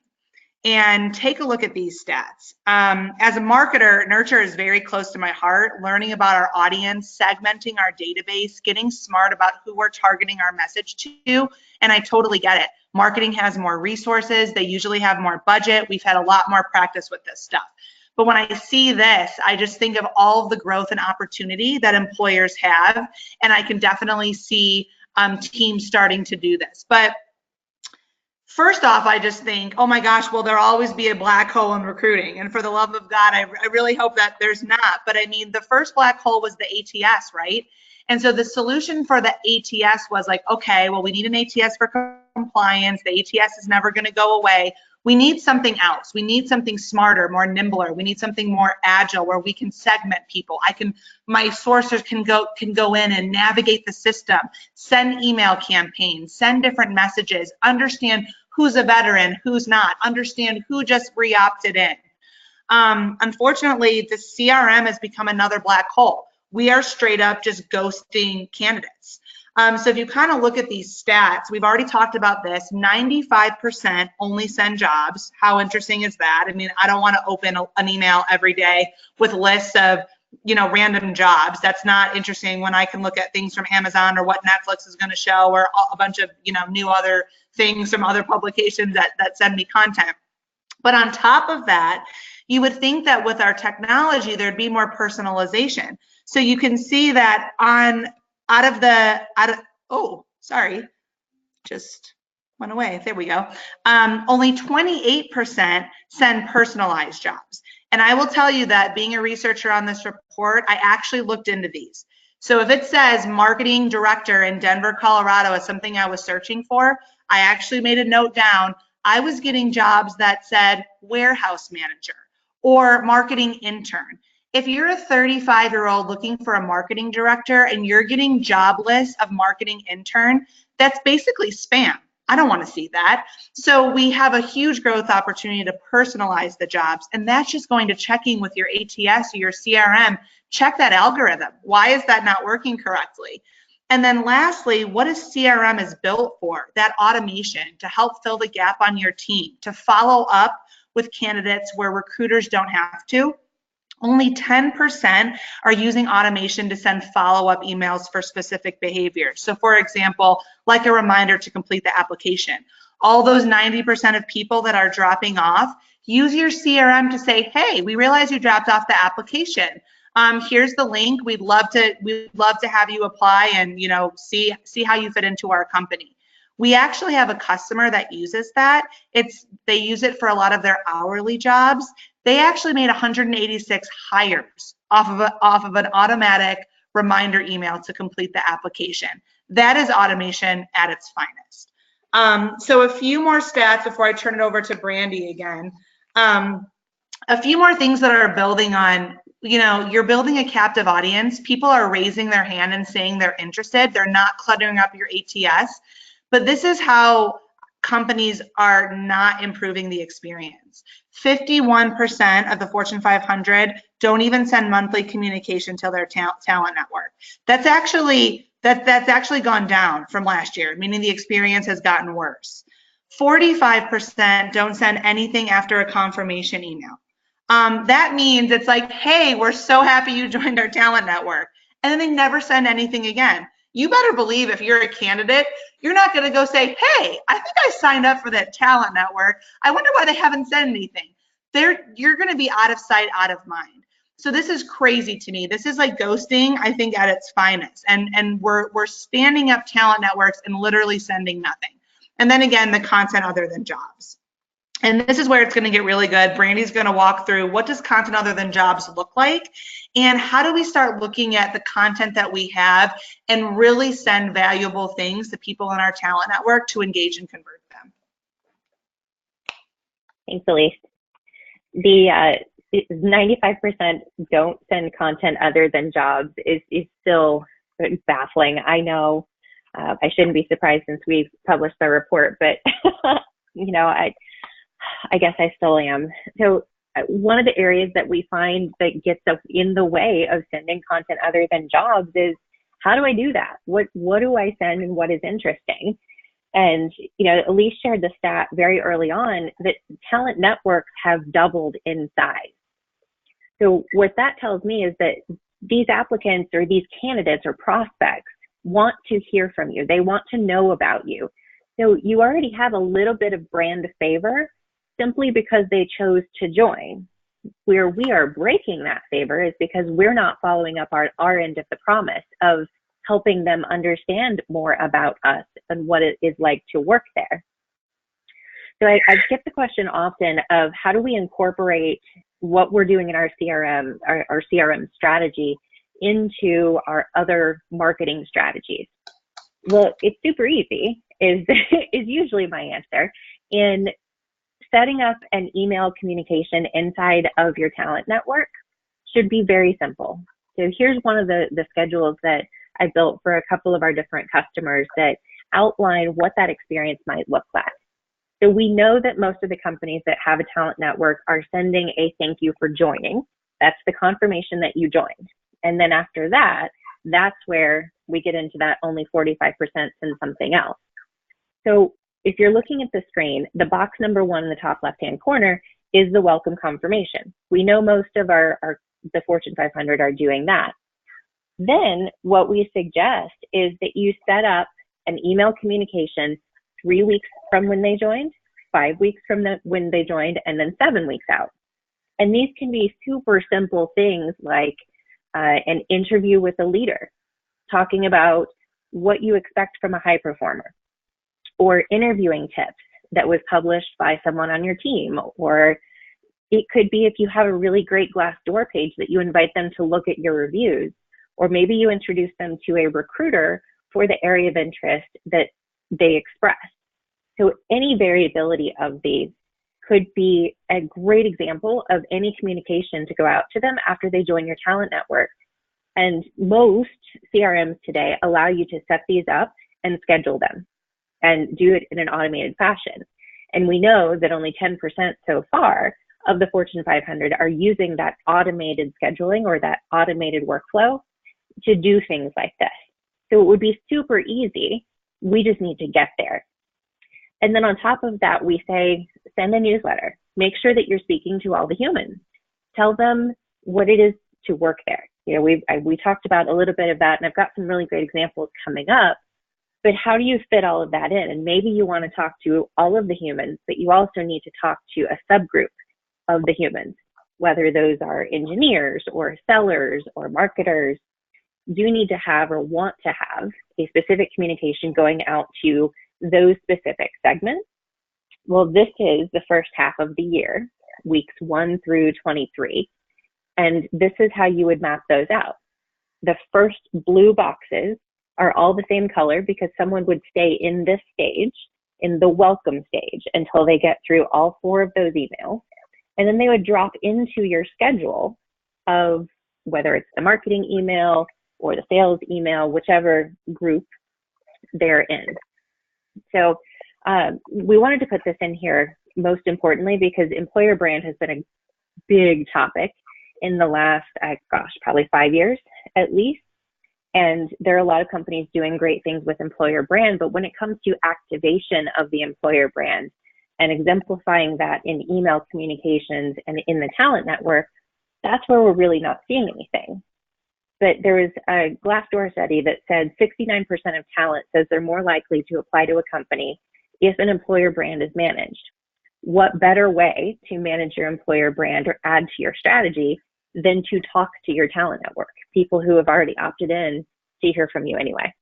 And take a look at these stats. As a marketer, nurture is very close to my heart. Learning about our audience, segmenting our database, getting smart about who we're targeting our message to, and I totally get it. Marketing has more resources. They usually have more budget. We've had a lot more practice with this stuff. But when I see this, I just think of all of the growth and opportunity that employers have, and I can definitely see teams starting to do this. But first off, I just think, oh my gosh, will there always be a black hole in recruiting? And for the love of God, I really hope that there's not. But I mean, the first black hole was the ATS, right? And so the solution for the ATS was like, okay, well, we need an ATS for compliance. The ATS is never going to go away. We need something else. We need something smarter, more nimbler. We need something more agile where we can segment people. My sourcers can go in and navigate the system, send email campaigns, send different messages, understand who's a veteran, who's not, understand who just re-opted in. Unfortunately, the CRM has become another black hole. We are straight up just ghosting candidates. So if you kind of look at these stats, we've already talked about this, 95% only send jobs. How interesting is that? I mean, I don't want to open an email every day with lists of, you know, random jobs. That's not interesting when I can look at things from Amazon or what Netflix is going to show, or a bunch of, you know, new other things from other publications that send me content. But on top of that, you would think that with our technology, there'd be more personalization. So you can see that just went away. There we go. Only 28% send personalized jobs. And I will tell you that being a researcher on this report, I actually looked into these. So if it says marketing director in Denver, Colorado is something I was searching for, I actually made a note down. I was getting jobs that said warehouse manager or marketing intern. If you're a 35-year-old looking for a marketing director and you're getting job lists of marketing intern, that's basically spam. I don't want to see that. So we have a huge growth opportunity to personalize the jobs, and that's just going to checking with your ATS or your CRM, check that algorithm. Why is that not working correctly? And then lastly, what is CRM is built for? That automation to help fill the gap on your team, to follow up with candidates where recruiters don't have to. Only 10% are using automation to send follow-up emails for specific behaviors. So for example, like a reminder to complete the application. All those 90% of people that are dropping off, use your CRM to say, hey, we realize you dropped off the application. Here's the link. We'd love to have you apply and, you know, see how you fit into our company. We actually have a customer that uses that. They use it for a lot of their hourly jobs. They actually made 186 hires off of an automatic reminder email to complete the application. That is automation at its finest. So a few more stats before I turn it over to Brandy again. A few more things that are building on you're building a captive audience. People are raising their hand and saying they're interested. They're not cluttering up your ATS. But this is how companies are not improving the experience. 51% of the Fortune 500 don't even send monthly communication to their talent network. That's actually gone down from last year, meaning the experience has gotten worse. 45% don't send anything after a confirmation email. That means it's like, hey, we're so happy you joined our talent network. And then they never send anything again. You better believe if you're a candidate, you're not going to go say, hey, I think I signed up for that talent network. I wonder why they haven't said anything. You're going to be out of sight, out of mind. So this is crazy to me. This is like ghosting, I think, at its finest. And we're standing up talent networks and literally sending nothing. And then again, the content other than jobs. And this is where it's going to get really good. Brandy's going to walk through what does content other than jobs look like, and how do we start looking at the content that we have and really send valuable things to people in our talent network to engage and convert them. Thanks, Elise. The 95% don't send content other than jobs is still baffling. I know I shouldn't be surprised since we've published the report, but I guess I still am. So one of the areas that we find that gets us in the way of sending content other than jobs is, how do I do that? What do I send and what is interesting? And, Elise shared the stat very early on that talent networks have doubled in size. So what that tells me is that these applicants or these candidates or prospects want to hear from you. They want to know about you. So you already have a little bit of brand favor simply because they chose to join. Where we are breaking that favor is because we're not following up our end of the promise of helping them understand more about us and what it is like to work there. So I get the question often of, how do we incorporate what we're doing in our CRM, our CRM strategy into our other marketing strategies? Well, it's super easy is usually my answer. In setting up an email communication inside of your talent network should be very simple. So here's one of the schedules that I built for a couple of our different customers that outline what that experience might look like. So we know that most of the companies that have a talent network are sending a thank you for joining. That's the confirmation that you joined. And then after that, that's where we get into that only 45% send something else. So if you're looking at the screen, the box number 1 in the top left-hand corner is the welcome confirmation. We know most of the Fortune 500 are doing that. Then what we suggest is that you set up an email communication 3 weeks from when they joined, 5 weeks from when they joined, and then 7 weeks out. And these can be super simple things like an interview with a leader, talking about what you expect from a high performer, or interviewing tips that was published by someone on your team. Or it could be if you have a really great Glassdoor page that you invite them to look at your reviews, or maybe you introduce them to a recruiter for the area of interest that they express. So any variability of these could be a great example of any communication to go out to them after they join your talent network. And most CRMs today allow you to set these up and schedule them and do it in an automated fashion. And we know that only 10% so far of the Fortune 500 are using that automated scheduling or that automated workflow to do things like this. So it would be super easy. We just need to get there. And then on top of that, we say, send a newsletter. Make sure that you're speaking to all the humans. Tell them what it is to work there. We talked about a little bit of that, and I've got some really great examples coming up. But how do you fit all of that in? And maybe you want to talk to all of the humans, but you also need to talk to a subgroup of the humans, whether those are engineers or sellers or marketers. You need to have or want to have a specific communication going out to those specific segments. Well, this is the first half of the year, weeks 1 through 23. And this is how you would map those out. The first blue boxes are all the same color because someone would stay in this stage, in the welcome stage, until they get through all 4 of those emails. And then they would drop into your schedule of whether it's the marketing email or the sales email, whichever group they're in. So we wanted to put this in here most importantly because employer brand has been a big topic in the last, probably 5 years at least. And there are a lot of companies doing great things with employer brand, but when it comes to activation of the employer brand and exemplifying that in email communications and in the talent network, that's where we're really not seeing anything. But there was a Glassdoor study that said 69% of talent says they're more likely to apply to a company if an employer brand is managed. What better way to manage your employer brand or add to your strategy than to talk to your talent network, people who have already opted in to hear from you anyway.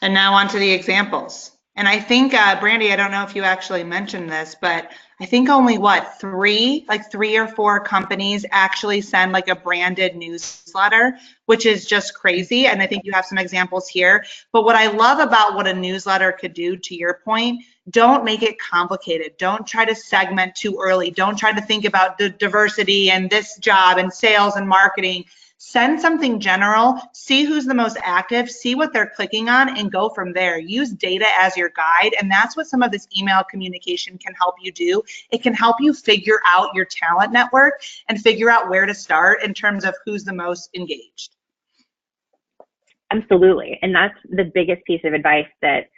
And now on to the examples. And I think, Brandy, I don't know if you actually mentioned this, but I think only three or four companies actually send like a branded newsletter, which is just crazy. And I think you have some examples here. But what I love about what a newsletter could do, to your point, don't make it complicated. Don't try to segment too early. Don't try to think about the diversity and this job and sales and marketing. Send something general, see who's the most active, see what they're clicking on, and go from there. Use data as your guide, and that's what some of this email communication can help you do. It can help you figure out your talent network and figure out where to start in terms of who's the most engaged. Absolutely, and that's the biggest piece of advice that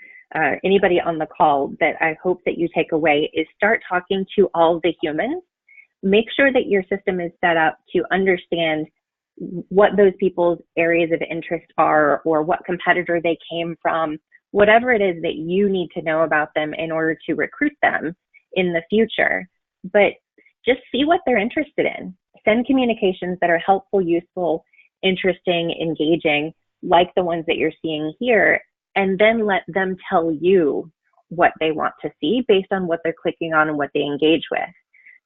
anybody on the call that I hope that you take away is start talking to all the humans. Make sure that your system is set up to understand what those people's areas of interest are or what competitor they came from, whatever it is that you need to know about them in order to recruit them in the future. But just see what they're interested in. Send communications that are helpful, useful, interesting, engaging, like the ones that you're seeing here, and then let them tell you what they want to see based on what they're clicking on and what they engage with.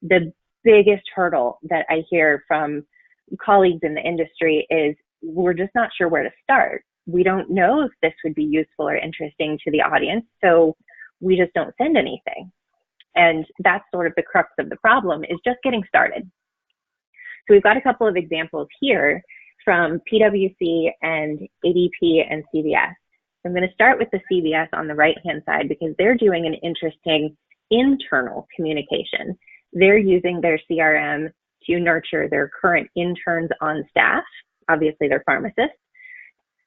The biggest hurdle that I hear from colleagues in the industry is we're just not sure where to start. We don't know if this would be useful or interesting to the audience, so we just don't send anything. And that's sort of the crux of the problem, is just getting started. So we've got a couple of examples here from PwC and ADP and CVS. I'm going to start with the CVS on the right-hand side because they're doing an interesting internal communication. They're using their CRM to nurture their current interns on staff. Obviously, they're pharmacists.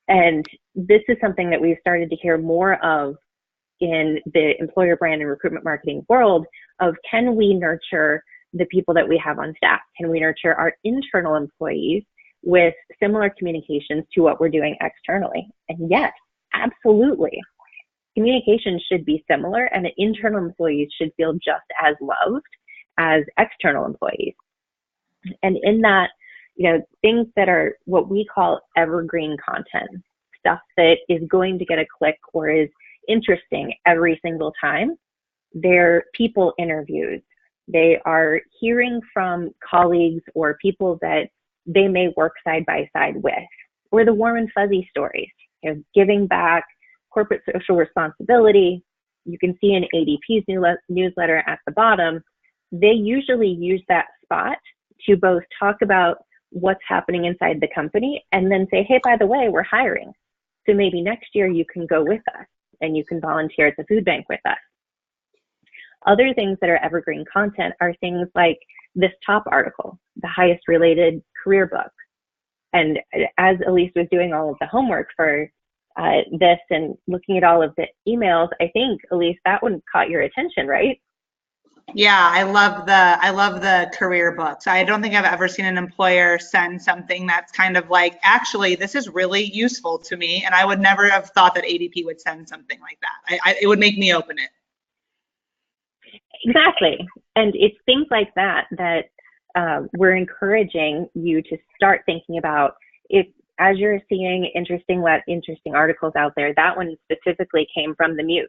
And this is something that we've started to hear more of in the employer brand and recruitment marketing world of, can we nurture the people that we have on staff? Can we nurture our internal employees with similar communications to what we're doing externally? And yes, absolutely. Communication should be similar, and internal employees should feel just as loved as external employees. And in that, things that are what we call evergreen content, stuff that is going to get a click or is interesting every single time. They're people interviews. They are hearing from colleagues or people that they may work side by side with, or the warm and fuzzy stories, giving back, corporate social responsibility. You can see in ADP's newsletter at the bottom, they usually use that spot to both talk about what's happening inside the company and then say, hey, by the way, we're hiring. So maybe next year you can go with us and you can volunteer at the food bank with us. Other things that are evergreen content are things like this top article, the highest related career book. And as Elise was doing all of the homework for this and looking at all of the emails, I think, Elise, that one caught your attention, right? Yeah, I love the career books. I don't think I've ever seen an employer send something that's kind of like, actually, this is really useful to me, and I would never have thought that ADP would send something like that. It would make me open it. Exactly, and it's things like that we're encouraging you to start thinking about. If as you're seeing interesting articles out there, that one specifically came from the Muse.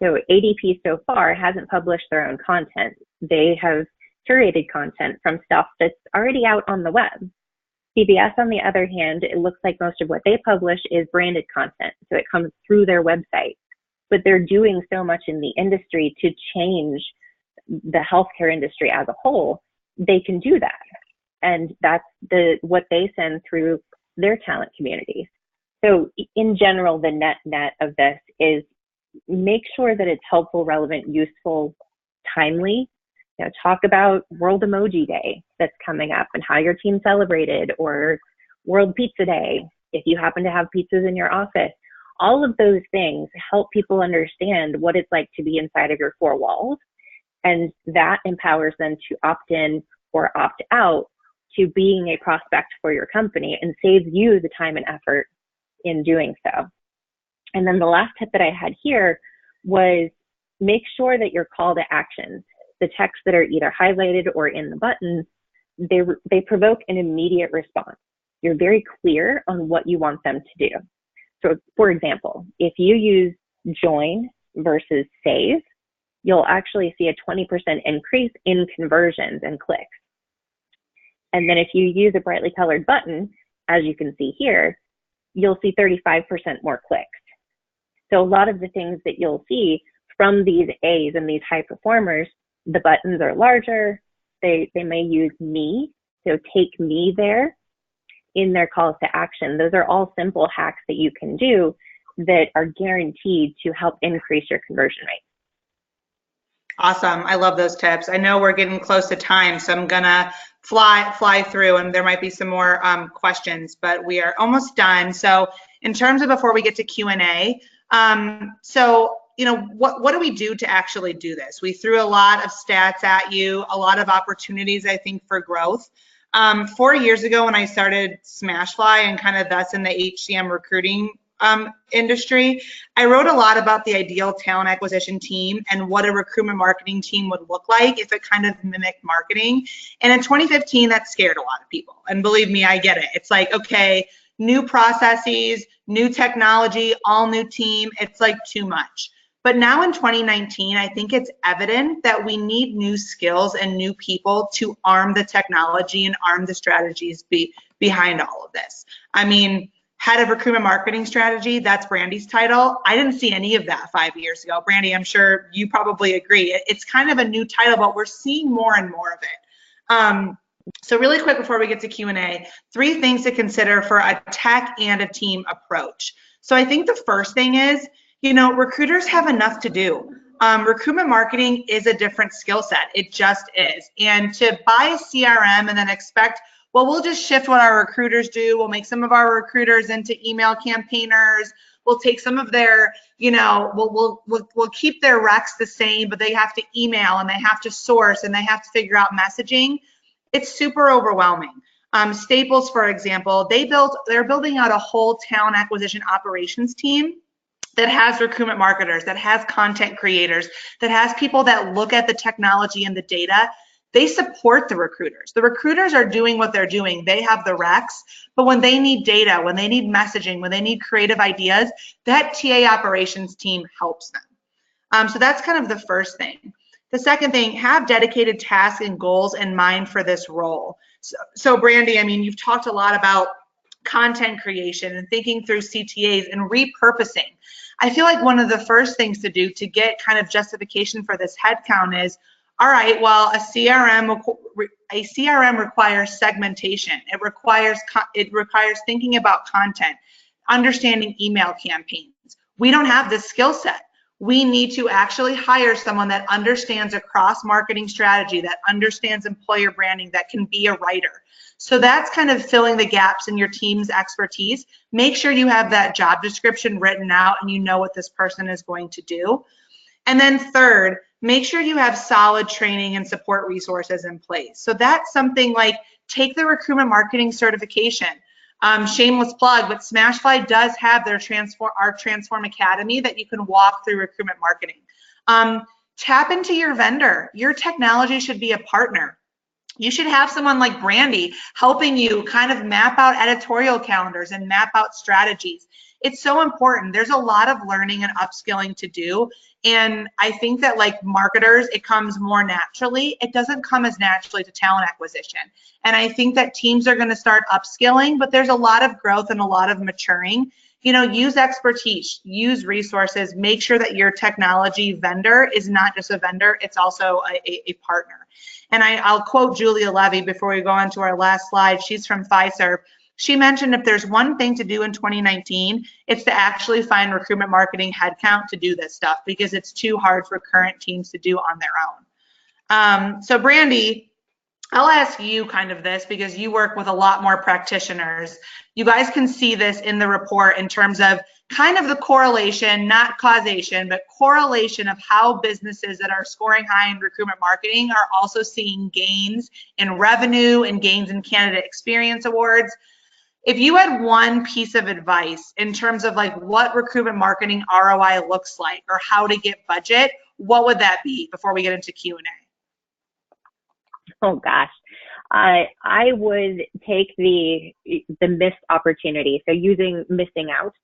So ADP so far hasn't published their own content. They have curated content from stuff that's already out on the web. CVS, on the other hand, it looks like most of what they publish is branded content. So it comes through their website. But they're doing so much in the industry to change the healthcare industry as a whole, they can do that. And that's what they send through their talent communities. So in general, the net of this is make sure that it's helpful, relevant, useful, timely. You know, talk about World Emoji Day that's coming up and how your team celebrated, or World Pizza Day, if you happen to have pizzas in your office. All of those things help people understand what it's like to be inside of your four walls, and that empowers them to opt in or opt out to being a prospect for your company, and saves you the time and effort in doing so. And then the last tip that I had here was make sure that your call to actions, the texts that are either highlighted or in the buttons, they provoke an immediate response. You're very clear on what you want them to do. So for example, if you use join versus save, you'll actually see a 20% increase in conversions and clicks. And then if you use a brightly colored button, as you can see here, you'll see 35% more clicks. So a lot of the things that you'll see from these A's and these high performers, the buttons are larger. They may use me, so take me there in their calls to action. Those are all simple hacks that you can do that are guaranteed to help increase your conversion rate. Awesome. I love those tips. I know we're getting close to time, so I'm gonna fly through, and there might be some more questions, but we are almost done. So in terms of before we get to Q&A, so you know, what do we do to actually do this? We threw a lot of stats at you, a lot of opportunities, I think, for growth. 4 years ago when I started SmashFly and kind of thus in the HCM recruiting industry, I wrote a lot about the ideal talent acquisition team and what a recruitment marketing team would look like if it kind of mimicked marketing. And in 2015, that scared a lot of people. And believe me, I get it. It's like, okay, new processes, new technology, all new team. It's like too much. But now in 2019, I think it's evident that we need new skills and new people to arm the technology and arm the strategies behind all of this. I mean, head of recruitment marketing strategy, that's Brandy's title. I didn't see any of that 5 years ago. Brandy, I'm sure you probably agree. It's kind of a new title, but we're seeing more and more of it. So really quick before we get to Q&A, 3 things to consider for a tech and a team approach. So I think the first thing is, you know, recruiters have enough to do. Recruitment marketing is a different skill set. It just is. And to buy a CRM and then expect, well, we'll just shift what our recruiters do. We'll make some of our recruiters into email campaigners. We'll take some of their, you know, we'll keep their recs the same, but they have to email and they have to source and they have to figure out messaging. It's super overwhelming. Staples, for example, they're building out a whole talent acquisition operations team that has recruitment marketers, that has content creators, that has people that look at the technology and the data. They support the recruiters. The recruiters are doing what they're doing. They have the recs, but when they need data, when they need messaging, when they need creative ideas, that TA operations team helps them. So that's kind of the first thing. The second thing, have dedicated tasks and goals in mind for this role. So Brandy, I mean, you've talked a lot about content creation and thinking through CTAs and repurposing. I feel like one of the first things to do to get kind of justification for this headcount is, all right, well, a CRM requires segmentation. It requires thinking about content, understanding email campaigns. We don't have this skill set. We need to actually hire someone that understands a cross-marketing strategy, that understands employer branding, that can be a writer. So that's kind of filling the gaps in your team's expertise. Make sure you have that job description written out and you know what this person is going to do. And then third, make sure you have solid training and support resources in place. So that's something like take the recruitment marketing certification. Shameless plug, but SmashFly does have their Transform Academy that you can walk through recruitment marketing. Tap into your vendor. Your technology should be a partner. You should have someone like Brandy helping you kind of map out editorial calendars and map out strategies. It's so important. There's a lot of learning and upskilling to do. And I think that like marketers, it comes more naturally. It doesn't come as naturally to talent acquisition. And I think that teams are going to start upskilling, but there's a lot of growth and a lot of maturing. use expertise, use resources, make sure that your technology vendor is not just a vendor, it's also a partner. And I'll quote Julia Levy before we go on to our last slide. She's from Fiserv. She mentioned if there's one thing to do in 2019, it's to actually find recruitment marketing headcount to do this stuff, because it's too hard for current teams to do on their own. So Brandy, I'll ask you kind of this, because you work with a lot more practitioners. You guys can see this in the report in terms of kind of the correlation, not causation, but correlation of how businesses that are scoring high in recruitment marketing are also seeing gains in revenue and gains in candidate experience awards. If you had one piece of advice in terms of like what recruitment marketing ROI looks like or how to get budget, what would that be before we get into Q&A? Oh gosh, I would take the missed opportunity. So using missing out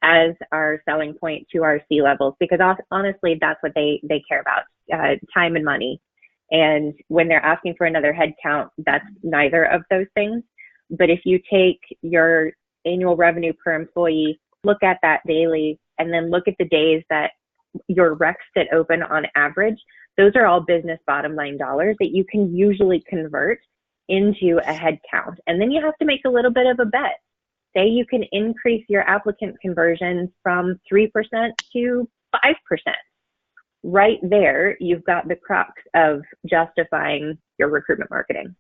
as our selling point to our C-levels, because honestly, that's what they care about, time and money. And when they're asking for another headcount, that's neither of those things. But if you take your annual revenue per employee, look at that daily, and then look at the days that your recs sit open on average, those are all business bottom line dollars that you can usually convert into a head count. And then you have to make a little bit of a bet. Say you can increase your applicant conversions from 3% to 5%. Right there, you've got the crux of justifying your recruitment marketing.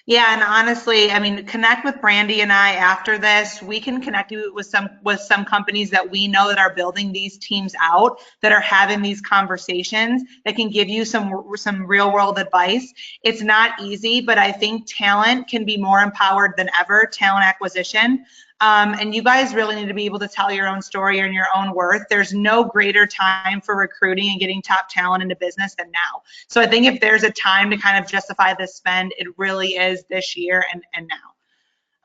Yeah, and honestly, I mean, connect with Brandy and I after this. We can connect you with some companies that we know that are building these teams out, that are having these conversations, that can give you some real world advice. It's not easy, but I think talent can be more empowered than ever, talent acquisition. And you guys really need to be able to tell your own story and your own worth. There's no greater time for recruiting and getting top talent into business than now. So I think if there's a time to kind of justify this spend, it really is this year and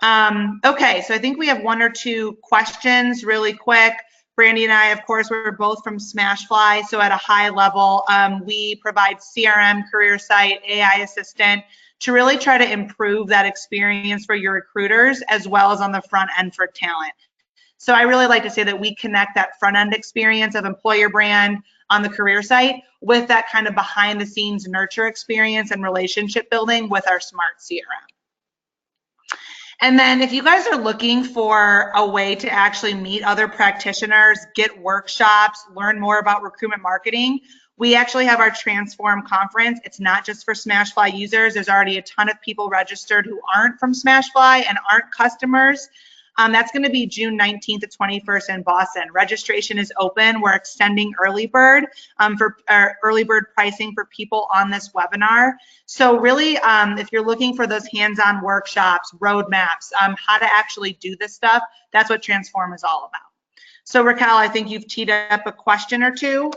now. Okay, so I think we have one or two questions really quick. Brandy and I, of course, we're both from SmashFly. So at a high level, we provide CRM, career site, AI assistant, to really try to improve that experience for your recruiters as well as on the front end for talent. So I really like to say that we connect that front end experience of employer brand on the career site with that kind of behind the scenes nurture experience and relationship building with our smart CRM. And then if you guys are looking for a way to actually meet other practitioners, get workshops, learn more about recruitment marketing, we actually have our Transform conference. It's not just for SmashFly users. There's already a ton of people registered who aren't from SmashFly and aren't customers. That's going to be June 19th to 21st in Boston. Registration is open. We're extending early bird early bird pricing for people on this webinar. So really, if you're looking for those hands-on workshops, roadmaps, how to actually do this stuff, that's what Transform is all about. So Raquel, I think you've teed up a question or two.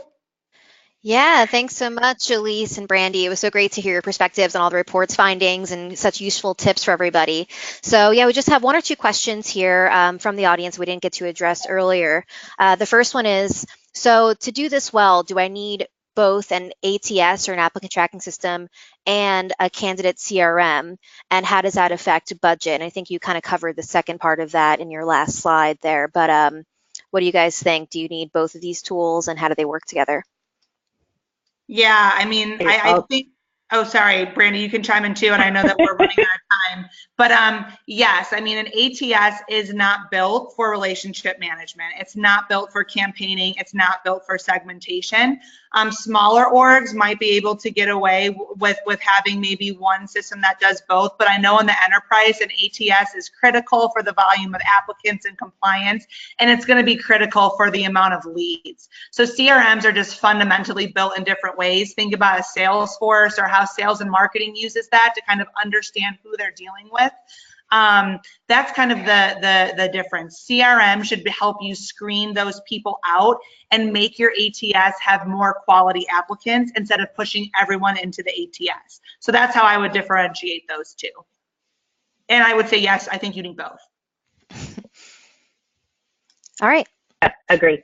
Yeah, thanks so much, Elise and Brandy. It was so great to hear your perspectives on all the report's findings and such useful tips for everybody. So yeah, we just have one or two questions here from the audience we didn't get to address earlier. The first one is, so to do this well, do I need both an ATS or an applicant tracking system and a candidate CRM? And how does that affect budget? And I think you kind of covered the second part of that in your last slide there. But what do you guys think? Do you need both of these tools, and how do they work together? Yeah, I mean, I think, oh, sorry, Brandy, you can chime in too, and I know that we're running out of time. But yes, I mean, an ATS is not built for relationship management. It's not built for campaigning. It's not built for segmentation. Smaller orgs might be able to get away with having maybe one system that does both, but I know in the enterprise, an ATS is critical for the volume of applicants and compliance, and it's going to be critical for the amount of leads. So CRMs are just fundamentally built in different ways. Think about a Salesforce or how sales and marketing uses that to kind of understand who they're dealing with. That's kind of the difference. CRM should help you screen those people out and make your ATS have more quality applicants instead of pushing everyone into the ATS. So that's how I would differentiate those two. And I would say, yes, I think you need both. All right. Agree.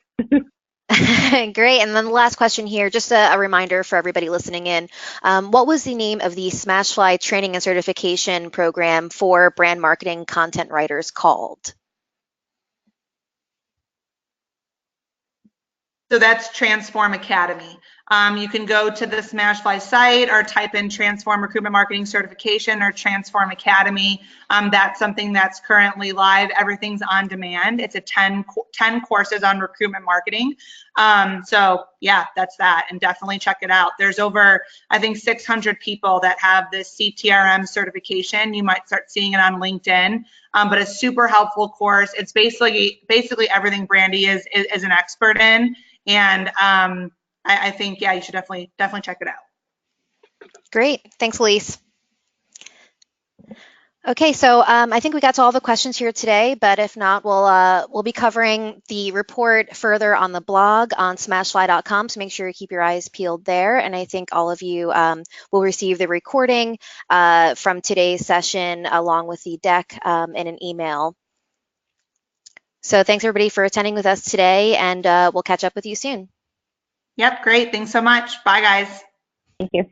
Great. And then the last question here, just a reminder for everybody listening in. What was the name of the SmashFly training and certification program for brand marketing content writers called? So that's Transform Academy. You can go to the SmashFly site or type in Transform Recruitment Marketing Certification or Transform Academy. That's something that's currently live. Everything's on demand. It's a 10 courses on recruitment marketing. So yeah, that's that. And definitely check it out. There's over, I think, 600 people that have this CTRM certification. You might start seeing it on LinkedIn. But a super helpful course. It's basically everything Brandy is an expert in. And I think, yeah, you should definitely check it out. Great. Thanks, Elise. Okay, so I think we got to all the questions here today, but if not, we'll be covering the report further on the blog on smashfly.com, so make sure you keep your eyes peeled there. And I think all of you will receive the recording from today's session along with the deck in an email. So thanks everybody for attending with us today, and we'll catch up with you soon. Yep, great. Thanks so much. Bye, guys. Thank you.